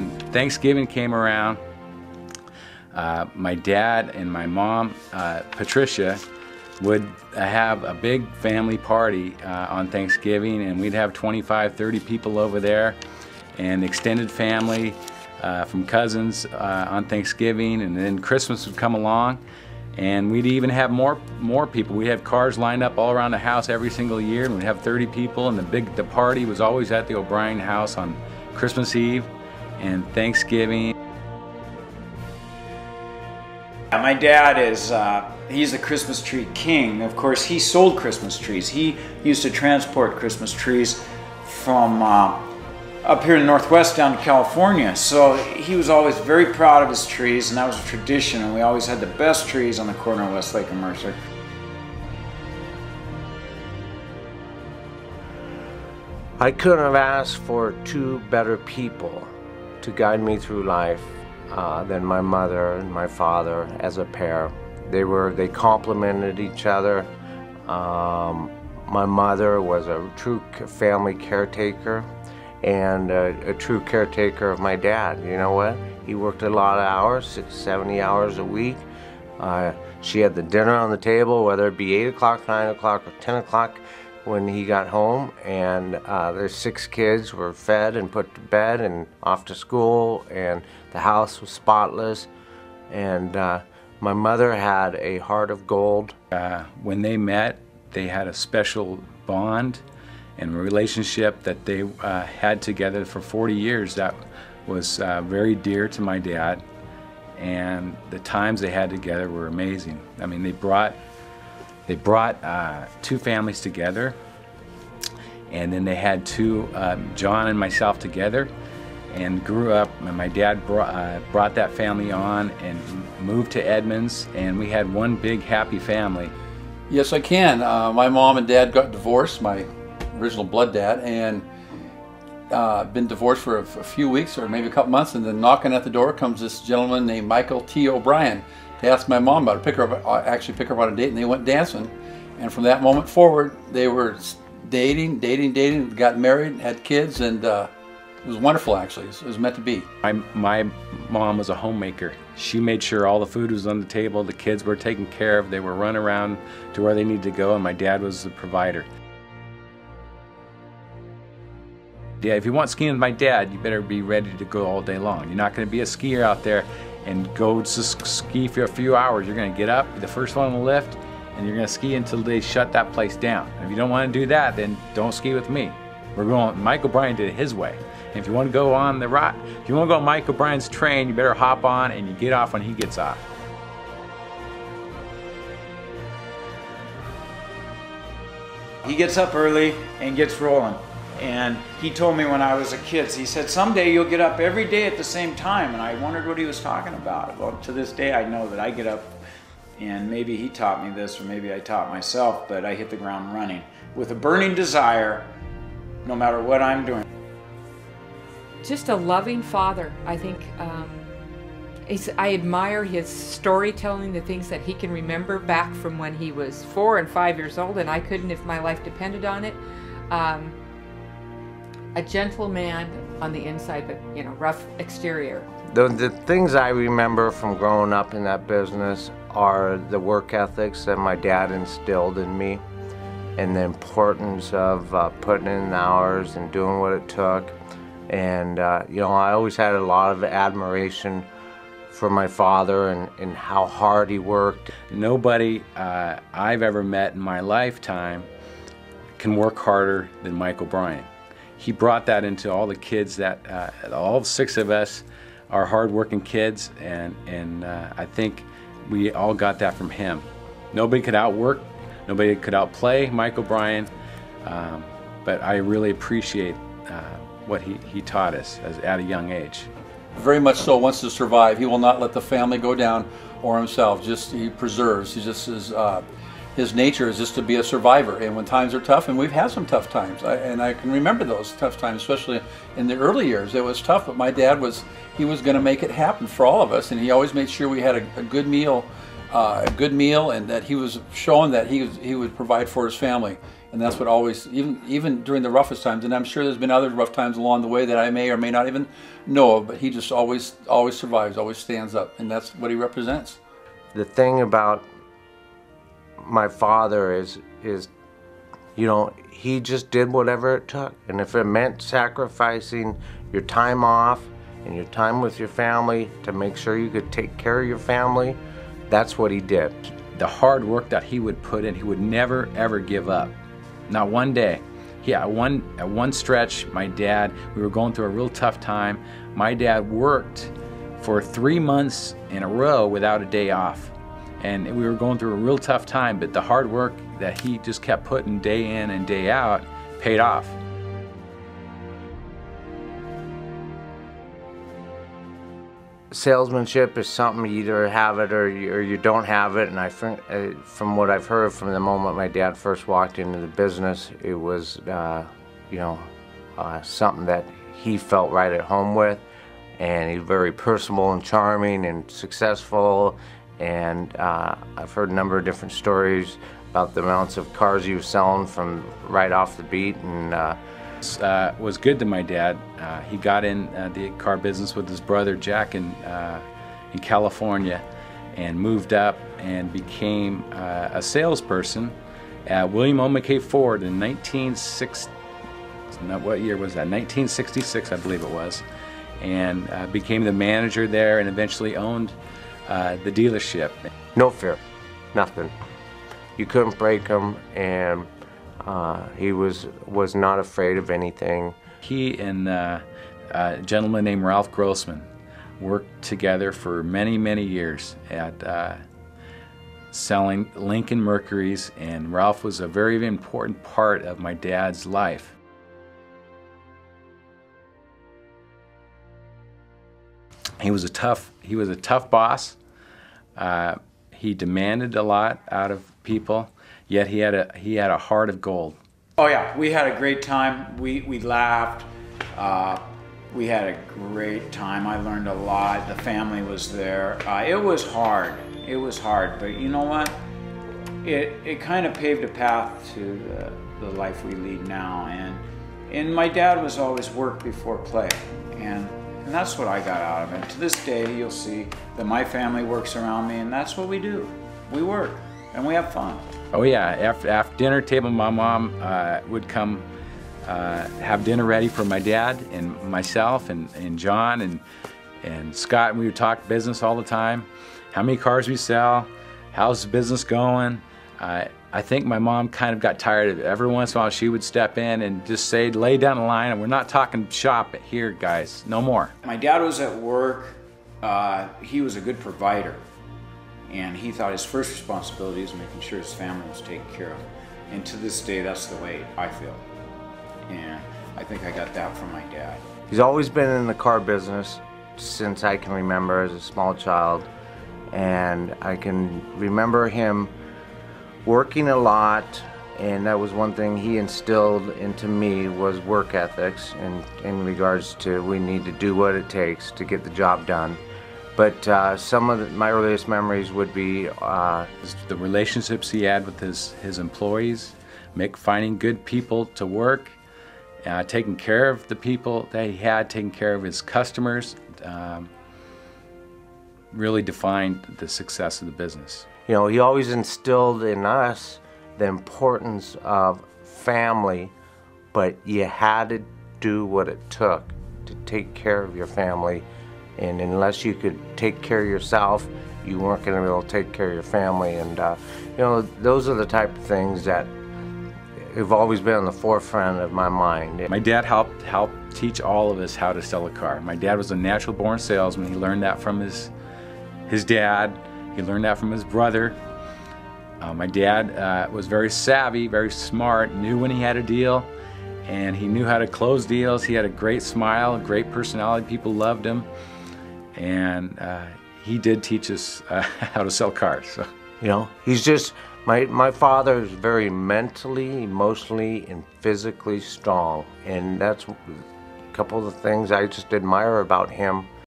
and Thanksgiving came around, my dad and my mom, Patricia, would have a big family party on Thanksgiving, and we'd have 25, 30 people over there, and extended family from cousins on Thanksgiving, and then Christmas would come along, and we'd even have more people. We had cars lined up all around the house every single year, and we'd have 30 people, and the party was always at the O'Brien house on Christmas Eve and Thanksgiving. My dad is, he's the Christmas tree king. Of course, he sold Christmas trees. He used to transport Christmas trees from up here in the Northwest down to California. So he was always very proud of his trees, and that was a tradition, and we always had the best trees on the corner of Westlake and Mercer. I couldn't have asked for two better people to guide me through life than my mother and my father as a pair. They complemented each other. My mother was a true family caretaker and a true caretaker of my dad. You know what? He worked a lot of hours, 60, 70 hours a week. She had the dinner on the table, whether it be 8 o'clock, 9 o'clock, or 10 o'clock when he got home, and their 6 kids were fed and put to bed and off to school, and the house was spotless. And my mother had a heart of gold. When they met, they had a special bond and relationship that they had together for 40 years that was very dear to my dad, and the times they had together were amazing. I mean, they brought 2 families together, and then they had John and myself together, and grew up. And my dad brought that family on and moved to Edmonds, and we had one big happy family. Yes, I can. My mom and dad got divorced, my original blood dad, and been divorced for a few weeks or maybe a couple months, and then knocking at the door comes this gentleman named Michael T. O'Brien to ask my mom about it, actually pick her up on a date, and they went dancing. And from that moment forward, they were dating, got married, had kids, and it was wonderful, actually. It was meant to be. My mom was a homemaker. She made sure all the food was on the table, the kids were taken care of, they were run around to where they needed to go, and my dad was the provider. Yeah, if you want skiing with my dad, you better be ready to go all day long. You're not going to be a skier out there and go to ski for a few hours. You're going to get up, be the first one on the lift, and you're going to ski until they shut that place down. And if you don't want to do that, then don't ski with me. We're going, Mike O'Brien did it his way. And if you want to go on the ride, if you want to go on Mike O'Brien's train, you better hop on and you get off when he gets off. He gets up early and gets rolling. And he told me when I was a kid, he said, someday you'll get up every day at the same time. And I wondered what he was talking about. Well, to this day, I know that I get up, and maybe he taught me this, or maybe I taught myself, but I hit the ground running with a burning desire, no matter what I'm doing. Just a loving father. I think I admire his storytelling, the things that he can remember back from when he was 4 and 5 years old, and I couldn't if my life depended on it. A gentle man on the inside, but you know, rough exterior. The things I remember from growing up in that business are the work ethics that my dad instilled in me, and the importance of putting in the hours and doing what it took. And you know, I always had a lot of admiration for my father and how hard he worked. Nobody I've ever met in my lifetime can work harder than Mike O'Brien. He brought that into all the kids, that all 6 of us are hard-working kids, and I think we all got that from him. Nobody could outwork, nobody could outplay Mike O'Brien, but I really appreciate what he taught us at a young age. Very much so wants to survive. He will not let the family go down or himself. He preserves. He just is. His nature is just to be a survivor, and when times are tough, and we've had some tough times, and I can remember those tough times, especially in the early years. It was tough, but my dad was going to make it happen for all of us, and he always made sure we had a good meal, and that he was showing that he would provide for his family And that's what always, even during the roughest times, and I'm sure there's been other rough times along the way that I may or may not even know of, but he just always survives, always stands up, and that's what he represents. The thing about my father is, you know, he just did whatever it took. And if it meant sacrificing your time off and your time with your family to make sure you could take care of your family, that's what he did. The hard work that he would put in, he would never ever give up. Not one day. Yeah, at one stretch, my dad, we were going through a real tough time. My dad worked for 3 months in a row without a day off. And we were going through a real tough time, but the hard work that he just kept putting day in and day out paid off. Salesmanship is something, you either have it or you don't have it, and I think, from what I've heard from the moment my dad first walked into the business, it was you know, something that he felt right at home with, and he's very personable and charming and successful, and I've heard a number of different stories about the amounts of cars he was selling from right off the beat, and was good to my dad. He got in the car business with his brother Jack in California, and moved up and became a salesperson at William O. McKay Ford in 1960. What year was that? 1966, I believe it was, and became the manager there, and eventually owned the dealership. no fear, nothing. You couldn't break him, and he was not afraid of anything. He and a gentleman named Ralph Grossman worked together for many, many years at selling Lincoln Mercurys, and Ralph was a very important part of my dad's life. He was a tough boss. He demanded a lot out of people, yet he had a heart of gold. Oh yeah, we had a great time. We laughed. We had a great time. I learned a lot. The family was there. It was hard. It was hard, but you know what? It kind of paved a path to the life we lead now. And my dad was always work before play, and that's what I got out of it. To this day, you'll see that my family works around me, and that's what we do. We work, and we have fun. Oh yeah, after dinner table, my mom would come have dinner ready for my dad and myself and John and Scott, and we would talk business all the time. How many cars we sell, how's the business going. I think my mom kind of got tired of it. Every once in a while she would step in and just say, lay down the line, and we're not talking shop here, guys, no more. My dad was at work. He was a good provider, and he thought his first responsibility was making sure his family was taken care of. And to this day, that's the way I feel. And I think I got that from my dad. He's always been in the car business since I can remember as a small child, and I can remember him working a lot, and that was one thing he instilled into me, was work ethics in regards to we need to do what it takes to get the job done. But some of my earliest memories would be the relationships he had with his employees, finding good people to work, taking care of the people that he had, taking care of his customers, really defined the success of the business. You know, he always instilled in us the importance of family, but you had to do what it took to take care of your family. And unless you could take care of yourself, you weren't going to be able to take care of your family. And, you know, those are the type of things that have always been on the forefront of my mind. My dad helped teach all of us how to sell a car. My dad was a natural-born salesman. He learned that from his dad. He learned that from his brother. My dad was very savvy, very smart, knew when he had a deal, and he knew how to close deals. He had a great smile, a great personality. People loved him, and he did teach us how to sell cars. So. You know, he's just, my father is very mentally, emotionally, and physically strong, and that's a couple of the things I just admire about him.